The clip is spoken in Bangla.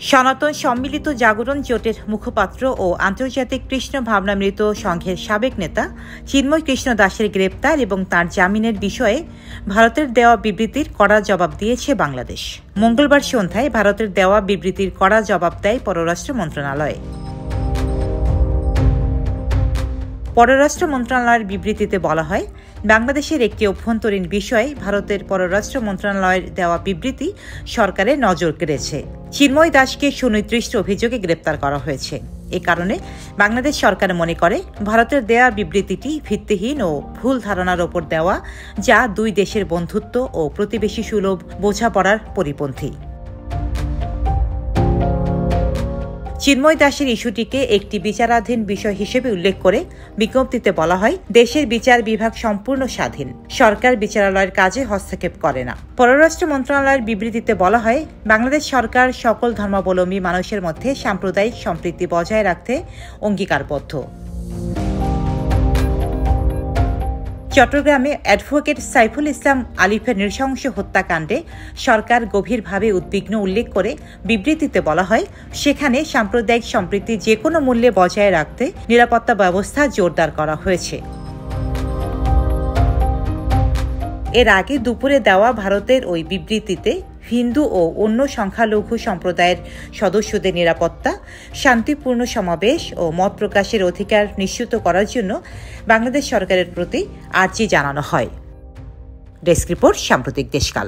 সনাতন সম্মিলিত জাগরণ জোটের মুখপাত্র ও আন্তর্জাতিক কৃষ্ণ ভাবনামৃত সংঘের সাবেক নেতা চিন্ময় কৃষ্ণ দাসের গ্রেপ্তার এবং তাঁর জামিনের বিষয়ে ভারতের দেওয়া বিবৃতির কড়া জবাব দিয়েছে বাংলাদেশ। মঙ্গলবার সন্ধ্যায় ভারতের দেওয়া বিবৃতির কড়া জবাব দেয় পররাষ্ট্র মন্ত্রণালয়। পররাষ্ট্র মন্ত্রণালয়ের বিবৃতিতে বলা হয়, বাংলাদেশের একটি অভ্যন্তরীণ বিষয়ে ভারতের পররাষ্ট্র মন্ত্রণালয়ের দেওয়া বিবৃতি সরকারের নজর কেড়েছে। চিন্ময় দাসকে সুনির্দিষ্ট অভিযোগে গ্রেপ্তার করা হয়েছে। এ কারণে বাংলাদেশ সরকার মনে করে ভারতের দেয়া বিবৃতিটি ভিত্তিহীন ও ভুল ধারণার ওপর দেওয়া, যা দুই দেশের বন্ধুত্ব ও প্রতিবেশী সুলভ বোঝাপড়ার পরিপন্থী। চিন্ময় দাসের ইস্যুটিকে একটি বিচারাধীন বিষয় হিসেবে উল্লেখ করে বিজ্ঞপ্তিতে বলা হয়, দেশের বিচার বিভাগ সম্পূর্ণ স্বাধীন, সরকার বিচারালয়ের কাজে হস্তক্ষেপ করে না। পররাষ্ট্র মন্ত্রণালয়ের বিবৃতিতে বলা হয়, বাংলাদেশ সরকার সকল ধর্মাবলম্বী মানুষের মধ্যে সাম্প্রদায়িক সম্প্রীতি বজায় রাখতে অঙ্গীকারবদ্ধ। চট্টগ্রামে অ্যাডভোকেট সাইফুল ইসলাম আলিফের নৃশংস হত্যাকাণ্ডে সরকার গভীরভাবে উদ্বিগ্ন উল্লেখ করে বিবৃতিতে বলা হয়, সেখানে সাম্প্রদায়িক সম্প্রীতি যে কোনো মূল্যে বজায় রাখতে নিরাপত্তা ব্যবস্থা জোরদার করা হয়েছে। এর আগে দুপুরে দেওয়া ভারতের ওই বিবৃতিতে হিন্দু ও অন্য সংখ্যালঘু সম্প্রদায়ের সদস্যদের নিরাপত্তা, শান্তিপূর্ণ সমাবেশ ও মত প্রকাশের অধিকার নিশ্চিত করার জন্য বাংলাদেশ সরকারের প্রতি আর্জি জানানো হয়। ডেস্ক রিপোর্ট, সাম্প্রতিক দেশকাল।